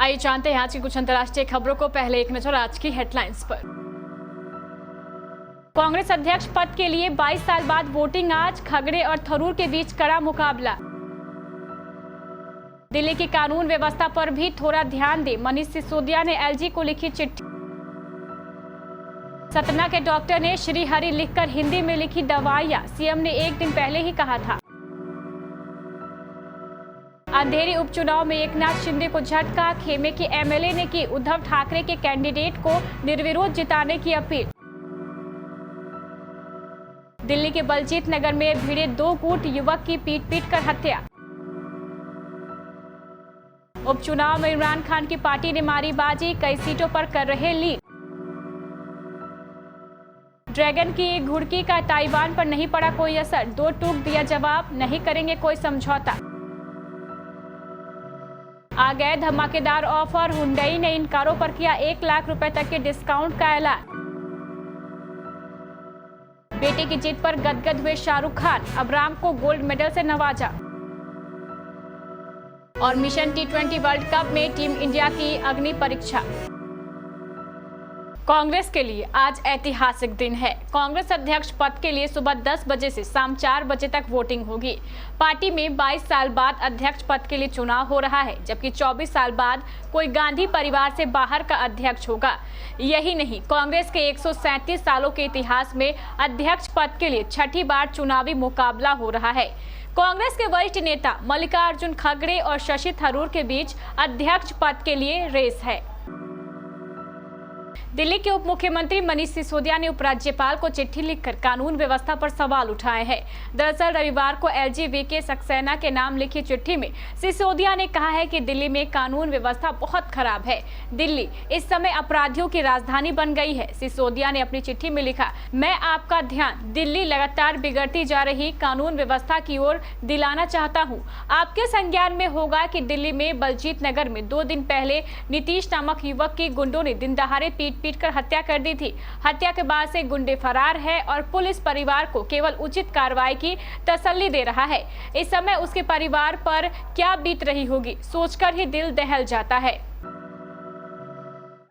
आइए जानते हैं आज की कुछ अंतर्राष्ट्रीय खबरों को। पहले एक नजर आज की हेडलाइंस पर। कांग्रेस अध्यक्ष पद के लिए 22 साल बाद वोटिंग आज, खगड़े और थरूर के बीच कड़ा मुकाबला। दिल्ली की कानून व्यवस्था पर भी थोड़ा ध्यान दे, मनीष सिसोदिया ने एलजी को लिखी चिट्ठी। सतना के डॉक्टर ने श्री हरि लिखकर हिंदी में लिखी दवाइयां, सीएम ने एक दिन पहले ही कहा था। अंधेरी उपचुनाव में एकनाथ शिंदे को झटका, खेमे के एमएलए ने की उद्धव ठाकरे के कैंडिडेट को निर्विरोध जिताने की अपील। दिल्ली के बलजीत नगर में भिड़े 2 गुट, युवक की पीट कर हत्या। उपचुनाव में इमरान खान की पार्टी ने मारी बाजी, कई सीटों पर कर रहे लीड। ड्रैगन की घुड़की का ताइवान पर नहीं पड़ा कोई असर, 2 टूक दिया जवाब, नहीं करेंगे कोई समझौता। आ गए धमाकेदार ऑफर, हुंडई ने इन कारों पर किया 1 लाख रुपए तक के डिस्काउंट का ऐलान। बेटे की जीत पर गदगद हुए शाहरुख खान, अब्राम को गोल्ड मेडल से नवाजा। और मिशन T20 वर्ल्ड कप में टीम इंडिया की अग्नि परीक्षा। कांग्रेस के लिए आज ऐतिहासिक दिन है। कांग्रेस अध्यक्ष पद के लिए सुबह 10 बजे से शाम 4 बजे तक वोटिंग होगी। पार्टी में 22 साल बाद अध्यक्ष पद के लिए चुनाव हो रहा है, जबकि 24 साल बाद कोई गांधी परिवार से बाहर का अध्यक्ष होगा। यही नहीं, कांग्रेस के 137 सालों के इतिहास में अध्यक्ष पद के लिए छठी बार चुनावी मुकाबला हो रहा है। कांग्रेस के वरिष्ठ नेता मल्लिकार्जुन खड़गे और शशि थरूर के बीच अध्यक्ष पद के लिए रेस है। दिल्ली के उप मुख्यमंत्री मनीष सिसोदिया ने उपराज्यपाल को चिट्ठी लिखकर कानून व्यवस्था पर सवाल उठाए हैं। दरअसल रविवार को एलजी वीके सक्सेना के नाम लिखी चिट्ठी में सिसोदिया ने कहा है कि दिल्ली में कानून व्यवस्था बहुत खराब है। दिल्ली इस समय अपराधियों की राजधानी बन गई है। सिसोदिया ने अपनी चिट्ठी में लिखा, मैं आपका ध्यान दिल्ली लगातार बिगड़ती जा रही कानून व्यवस्था की ओर दिलाना चाहता हूँ। आपके संज्ञान में होगा कि दिल्ली में बलजीत नगर में 2 दिन पहले नीतीश नामक युवक की गुंडों ने दिन दहाड़े पीट कर हत्या कर दी थी। हत्या के बाद से गुंडे फरार है और पुलिस परिवार को केवल उचित कार्रवाई की तसल्ली दे रहा है। इस समय उसके परिवार पर क्या बीत रही होगी, सोचकर ही दिल दहल जाता है।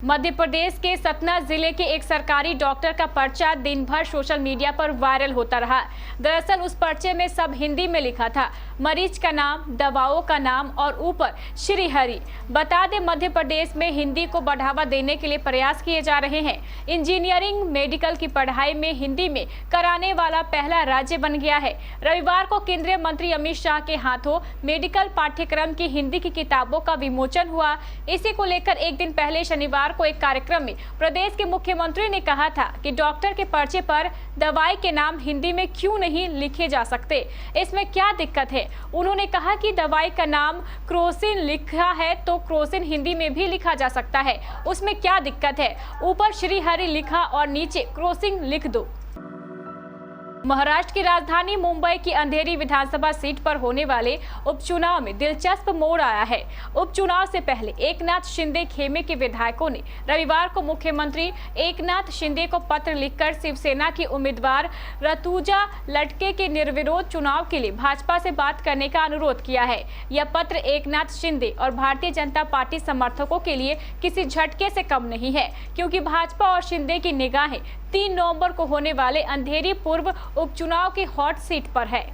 मध्य प्रदेश के सतना जिले के एक सरकारी डॉक्टर का पर्चा दिन भर सोशल मीडिया पर वायरल होता रहा। दरअसल उस पर्चे में सब हिंदी में लिखा था, मरीज का नाम, दवाओं का नाम और ऊपर श्री हरि। बता दें, मध्य प्रदेश में हिंदी को बढ़ावा देने के लिए प्रयास किए जा रहे हैं। इंजीनियरिंग मेडिकल की पढ़ाई में हिंदी में कराने वाला पहला राज्य बन गया है। रविवार को केंद्रीय मंत्री अमित शाह के हाथों मेडिकल पाठ्यक्रम की हिंदी की किताबों का विमोचन हुआ। इसी को लेकर एक दिन पहले शनिवार को एक कार्यक्रम में प्रदेश के मुख्यमंत्री ने कहा था कि डॉक्टर के पर्चे पर दवाई के नाम हिंदी में क्यों नहीं लिखे जा सकते, इसमें क्या दिक्कत है। उन्होंने कहा कि दवाई का नाम क्रोसिन लिखा है तो क्रोसिन हिंदी में भी लिखा जा सकता है, उसमें क्या दिक्कत है। ऊपर श्री हरि लिखा और नीचे क्रोसिन लिख दो। महाराष्ट्र की राजधानी मुंबई की अंधेरी विधानसभा सीट पर होने वाले उपचुनाव में दिलचस्प मोड़ आया है। उपचुनाव से पहले एकनाथ शिंदे खेमे के विधायकों ने रविवार को मुख्यमंत्री एकनाथ शिंदे को पत्र लिखकर शिवसेना की उम्मीदवार ऋतुजा लटके के निर्विरोध चुनाव के लिए भाजपा से बात करने का अनुरोध किया है। यह पत्र एकनाथ शिंदे और भारतीय जनता पार्टी समर्थकों के लिए किसी झटके से कम नहीं है, क्योंकि भाजपा और शिंदे की निगाहें 3 नवंबर को होने वाले अंधेरी पूर्व उपचुनाव की हॉट सीट पर है।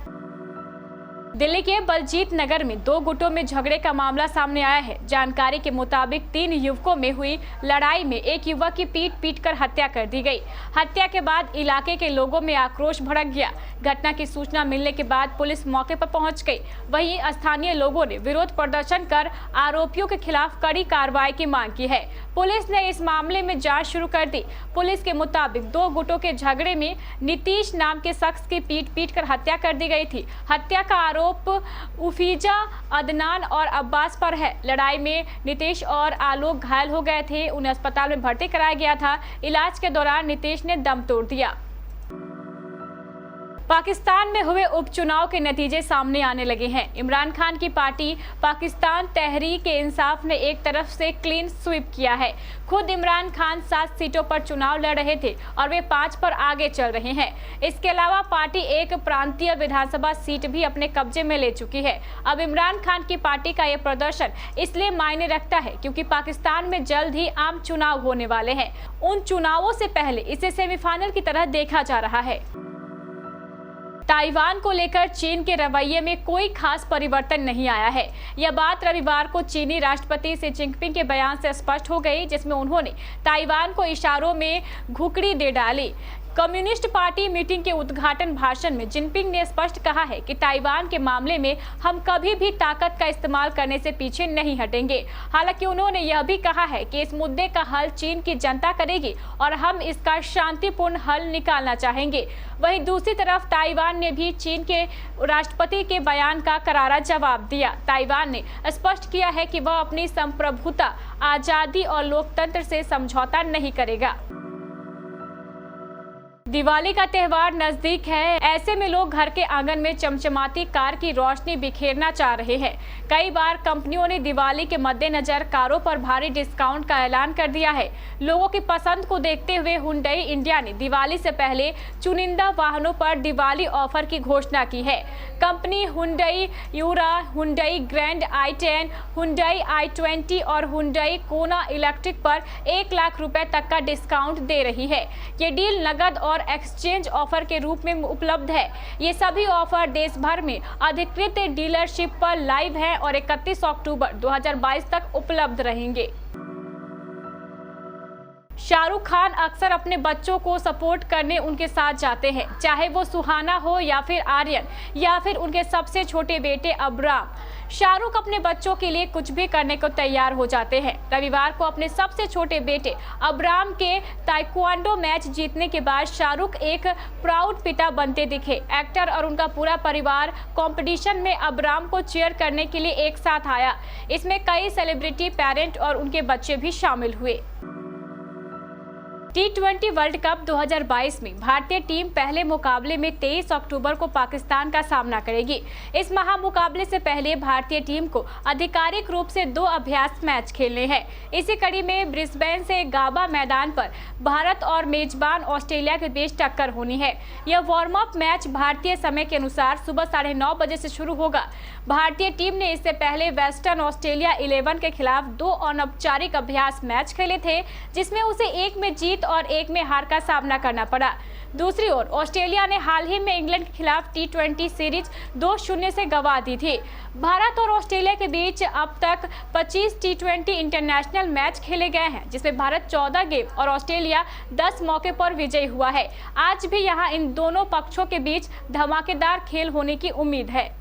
दिल्ली के बलजीत नगर में 2 गुटों में झगड़े का मामला सामने आया है। जानकारी के मुताबिक 3 युवकों में हुई लड़ाई में एक युवक की पीट कर हत्या कर दी गई। हत्या के बाद इलाके के लोगों में आक्रोश भड़क गया। घटना की सूचना मिलने के बाद पुलिस मौके पर पहुंच गई। वहीं स्थानीय लोगों ने विरोध प्रदर्शन कर आरोपियों के खिलाफ कड़ी कार्रवाई की मांग की है। पुलिस ने इस मामले में जांच शुरू कर दी। पुलिस के मुताबिक 2 गुटों के झगड़े में नीतीश नाम के शख्स की पीट कर हत्या कर दी गई थी। हत्या का आरोप उफीजा, अदनान और अब्बास पर है। लड़ाई में नीतीश और आलोक घायल हो गए थे, उन्हें अस्पताल में भर्ती कराया गया था। इलाज के दौरान नीतीश ने दम तोड़ दिया। पाकिस्तान में हुए उपचुनाव के नतीजे सामने आने लगे हैं। इमरान खान की पार्टी पाकिस्तान तहरीक-ए-इंसाफ ने एक तरफ से क्लीन स्वीप किया है। खुद इमरान खान 7 सीटों पर चुनाव लड़ रहे थे और वे 5 पर आगे चल रहे हैं। इसके अलावा पार्टी एक प्रांतीय विधानसभा सीट भी अपने कब्जे में ले चुकी है। अब इमरान खान की पार्टी का यह प्रदर्शन इसलिए मायने रखता है क्योंकि पाकिस्तान में जल्द ही आम चुनाव होने वाले हैं। उन चुनावों से पहले इसे सेमीफाइनल की तरह देखा जा रहा है। ताइवान को लेकर चीन के रवैये में कोई खास परिवर्तन नहीं आया है। यह बात रविवार को चीनी राष्ट्रपति शी जिनपिंग के बयान से स्पष्ट हो गई, जिसमें उन्होंने ताइवान को इशारों में घुकड़ी दे डाली। कम्युनिस्ट पार्टी मीटिंग के उद्घाटन भाषण में जिनपिंग ने स्पष्ट कहा है कि ताइवान के मामले में हम कभी भी ताकत का इस्तेमाल करने से पीछे नहीं हटेंगे। हालांकि उन्होंने यह भी कहा है कि इस मुद्दे का हल चीन की जनता करेगी और हम इसका शांतिपूर्ण हल निकालना चाहेंगे। वहीं दूसरी तरफ ताइवान ने भी चीन के राष्ट्रपति के बयान का करारा जवाब दिया। ताइवान ने स्पष्ट किया है कि वह अपनी संप्रभुता, आजादी और लोकतंत्र से समझौता नहीं करेगा। दिवाली का त्योहार नजदीक है, ऐसे में लोग घर के आंगन में चमचमाती कार की रोशनी बिखेरना चाह रहे हैं। कई बार कंपनियों ने दिवाली के मद्देनजर कारों पर भारी डिस्काउंट का ऐलान कर दिया है। लोगों की पसंद को देखते हुए हुंडई इंडिया ने दिवाली से पहले चुनिंदा वाहनों पर दिवाली ऑफर की घोषणा की है। कंपनी हुंडई यूरा, Hyundai grand i10, Hyundai i20 और हुंडई कोना इलेक्ट्रिक पर 1 लाख रुपए तक का डिस्काउंट दे रही है। ये डील नगद और एक्सचेंज ऑफर के रूप में उपलब्ध है। ये सभी ऑफर देश भर में अधिकृत डीलरशिप पर लाइव है और 31 अक्टूबर 2022 तक उपलब्ध रहेंगे। शाहरुख खान अक्सर अपने बच्चों को सपोर्ट करने उनके साथ जाते हैं, चाहे वो सुहाना हो या फिर आर्यन या फिर उनके सबसे छोटे बेटे अब्राम। शाहरुख अपने बच्चों के लिए कुछ भी करने को तैयार हो जाते हैं। रविवार को अपने सबसे छोटे बेटे अब्राम के ताइक्वांडो मैच जीतने के बाद शाहरुख एक प्राउड पिता बनते दिखे। एक्टर और उनका पूरा परिवार कंपटीशन में अब्राम को चीयर करने के लिए एक साथ आया। इसमें कई सेलिब्रिटी, पेरेंट और उनके बच्चे भी शामिल हुए। T20 वर्ल्ड कप 2022 में भारतीय टीम पहले मुकाबले में 23 अक्टूबर को पाकिस्तान का सामना करेगी। इस महामुकाबले से पहले भारतीय टीम को आधिकारिक रूप से 2 अभ्यास मैच खेलने हैं। इसी कड़ी में ब्रिस्बेन से गाबा मैदान पर भारत और मेजबान ऑस्ट्रेलिया के बीच टक्कर होनी है। यह वार्म अप मैच भारतीय समय के अनुसार सुबह 9:30 बजे से शुरू होगा। भारतीय टीम ने इससे पहले वेस्टर्न ऑस्ट्रेलिया 11 के खिलाफ 2 अनौपचारिक अभ्यास मैच खेले थे, जिसमें उसे 1 में जीत और 1 में हार का सामना करना पड़ा। दूसरी ओर ऑस्ट्रेलिया ने हाल ही में इंग्लैंड के खिलाफ T20 सीरीज 2-0 से गंवा दी थी। भारत और ऑस्ट्रेलिया के बीच अब तक 25 T20 इंटरनेशनल मैच खेले गए हैं, जिसमें भारत 14 गेम और ऑस्ट्रेलिया 10 मौके पर विजयी हुआ है। आज भी यहां इन दोनों पक्षों के बीच धमाकेदार खेल होने की उम्मीद है।